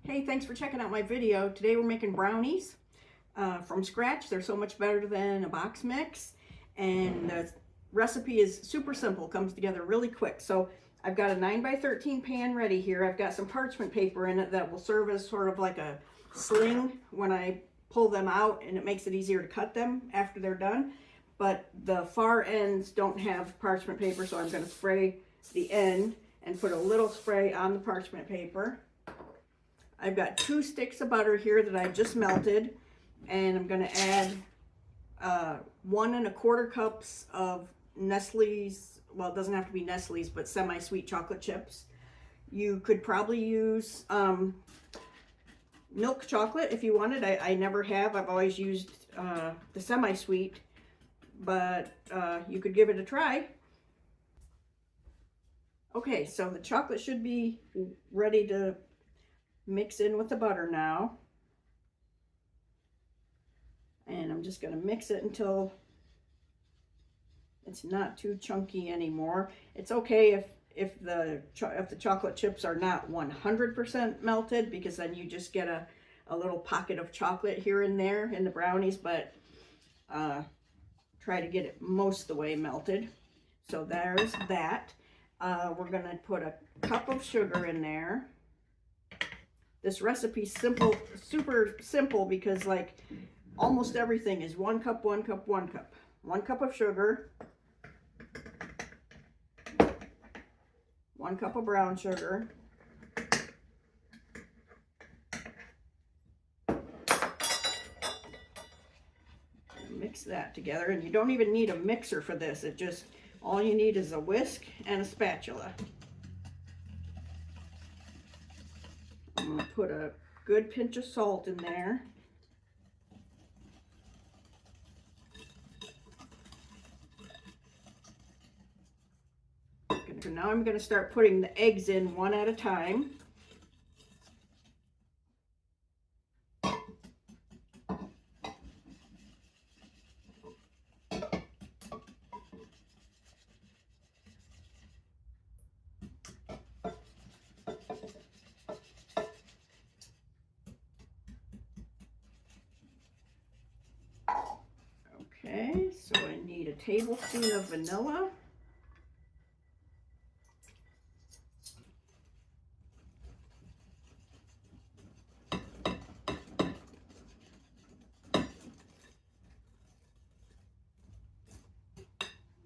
Hey, thanks for checking out my video. Today we're making brownies from scratch. They're so much better than a box mix, and the recipe is super simple, comes together really quick. So I've got a 9x13 pan ready here. I've got some parchment paper in it that will serve as sort of like a sling when I pull them out, and it makes it easier to cut them after they're done. But the far ends don't have parchment paper, so I'm going to spray the end and put a little spray on the parchment paper. I've got 2 sticks of butter here that I just melted, and I'm going to add 1 1/4 cups of Nestle's, well, it doesn't have to be Nestle's, but semi-sweet chocolate chips. You could probably use milk chocolate if you wanted. I never have. I've always used the semi-sweet, but you could give it a try. Okay, so the chocolate should be ready to mix in with the butter now. And I'm just going to mix it until it's not too chunky anymore. It's okay if the chocolate chips are not 100% melted, because then you just get a little pocket of chocolate here and there in the brownies, but try to get it most of the way melted. So there's that. We're going to put a cup of sugar in there. This recipe's simple, super simple, because like almost everything is 1 cup, 1 cup, 1 cup. 1 cup of sugar, 1 cup of brown sugar, mix that together. And you don't even need a mixer for this. It just, all you need is a whisk and a spatula. I'm going to put a good pinch of salt in there. So now I'm going to start putting the eggs in one at a time. Okay, so I need a tablespoon of vanilla.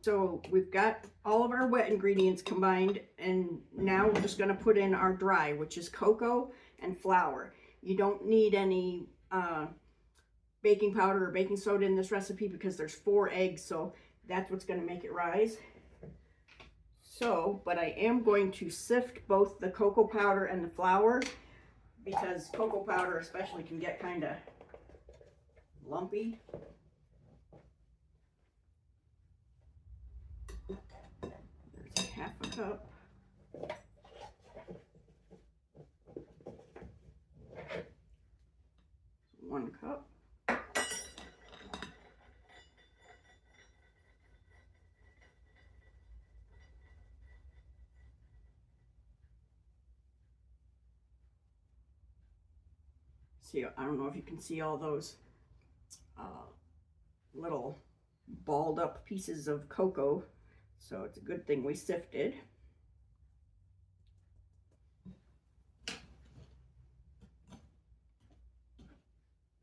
So we've got all of our wet ingredients combined, and now we're just going to put in our dry, which is cocoa and flour. You don't need any baking powder or baking soda in this recipe because there's 4 eggs, so that's what's going to make it rise. So, but I am going to sift both the cocoa powder and the flour, because cocoa powder especially can get kind of lumpy. There's 1/2 cup. One cup. See, I don't know if you can see all those little balled up pieces of cocoa, so it's a good thing we sifted.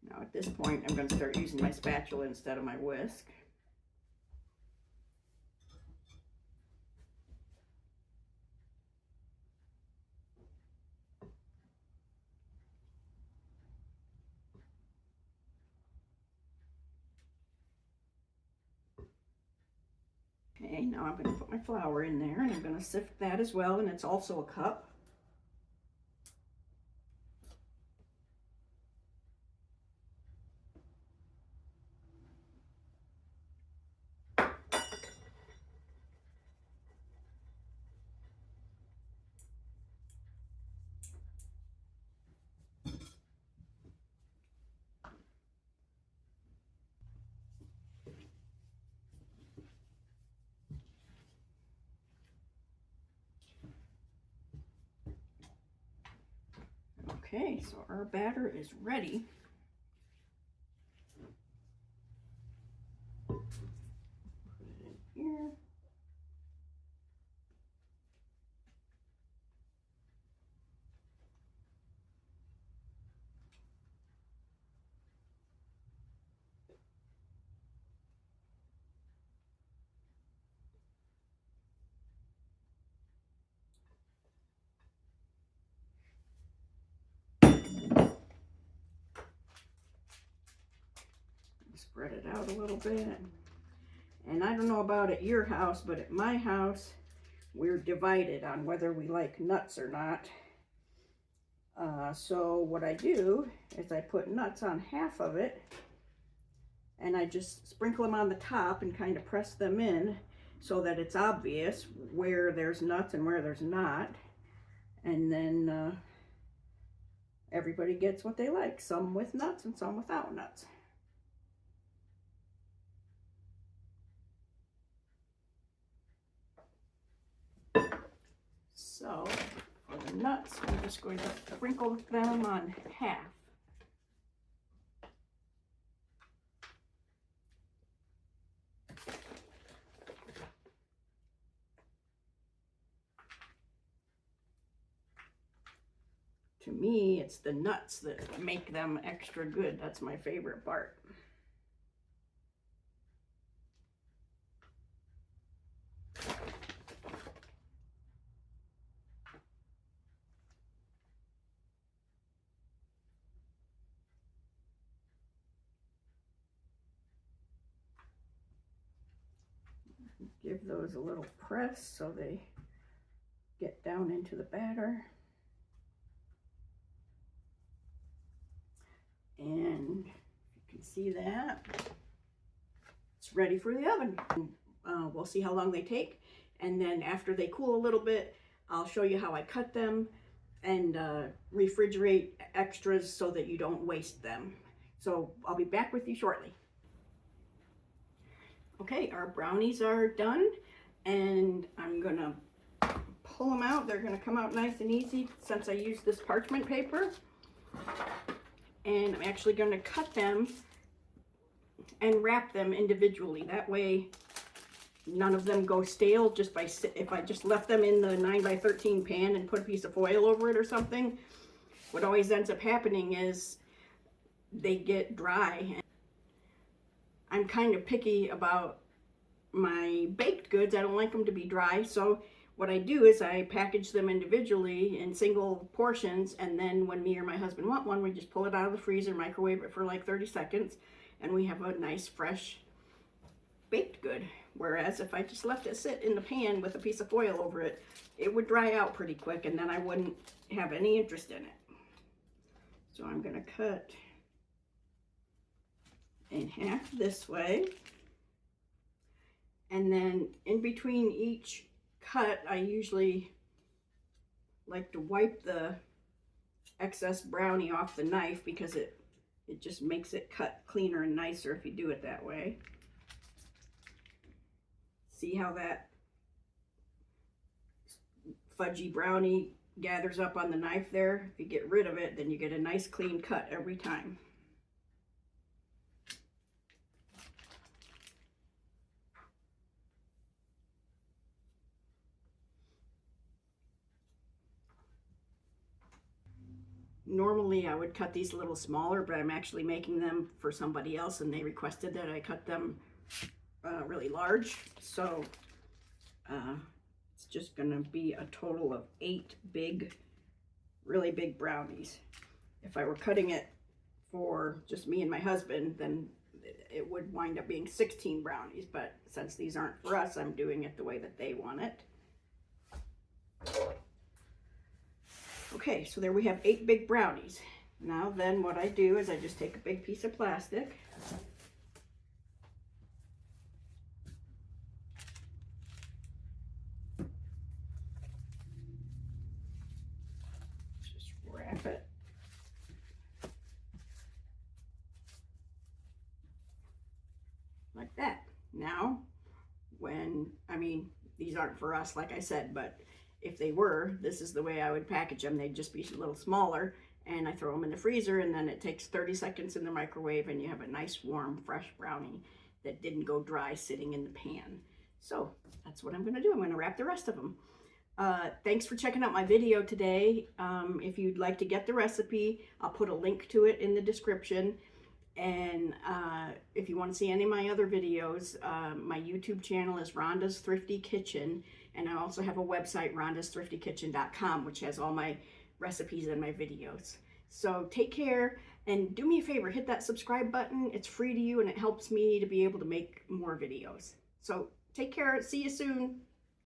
Now at this point I'm going to start using my spatula instead of my whisk. Okay, now I'm going to put my flour in there, and I'm going to sift that as well, and it's also a cup. Okay, so our batter is ready. Put it in here. Spread it out a little bit. And I don't know about at your house, but at my house, we're divided on whether we like nuts or not. So what I do is I put nuts on half of it, and I just sprinkle them on the top and kind of press them in so that it's obvious where there's nuts and where there's not. And then everybody gets what they like, some with nuts and some without nuts. So for the nuts, I'm just going to sprinkle them on half. To me, it's the nuts that make them extra good. That's my favorite part. Give those a little press so they get down into the batter. And you can see that it's ready for the oven. We'll see how long they take, and then after they cool a little bit, I'll show you how I cut them and refrigerate extras so that you don't waste them. So I'll be back with you shortly. Okay, our brownies are done, and I'm gonna pull them out. They're gonna come out nice and easy since I used this parchment paper. And I'm actually gonna cut them and wrap them individually. That way none of them go stale just by, if I just left them in the 9x13 pan and put a piece of foil over it or something, what always ends up happening is they get dry. I'm kind of picky about my baked goods. I don't like them to be dry, so what I do is I package them individually in single portions, and then when me or my husband want one, we just pull it out of the freezer, microwave it for like 30 seconds, and we have a nice fresh baked good. Whereas if I just left it sit in the pan with a piece of foil over it, it would dry out pretty quick, and then I wouldn't have any interest in it. So I'm gonna cut in half this way, and then in between each cut, I usually like to wipe the excess brownie off the knife because it just makes it cut cleaner and nicer if you do it that way. See how that fudgy brownie gathers up on the knife there? If you get rid of it, then you get a nice clean cut every time. Normally I would cut these a little smaller, but I'm actually making them for somebody else, and they requested that I cut them really large. So it's just gonna be a total of 8 big, really big brownies. If I were cutting it for just me and my husband, then it would wind up being 16 brownies, but since these aren't for us, I'm doing it the way that they want it. Okay, so there we have 8 big brownies. Now then what I do is I just take a big piece of plastic, just wrap it like that. Now, these aren't for us, like I said, but if they were, this is the way I would package them. They'd just be a little smaller, and I throw them in the freezer, and then it takes 30 seconds in the microwave and you have a nice warm fresh brownie that didn't go dry sitting in the pan. So that's what I'm going to do. I'm going to wrap the rest of them. Thanks for checking out my video today. If you'd like to get the recipe, I'll put a link to it in the description. And if you want to see any of my other videos, my YouTube channel is Rhonda's Thrifty Kitchen. And I also have a website, rhondasthriftykitchen.com, which has all my recipes and my videos. So take care, and do me a favor, hit that subscribe button. It's free to you and it helps me to be able to make more videos. So take care. See you soon.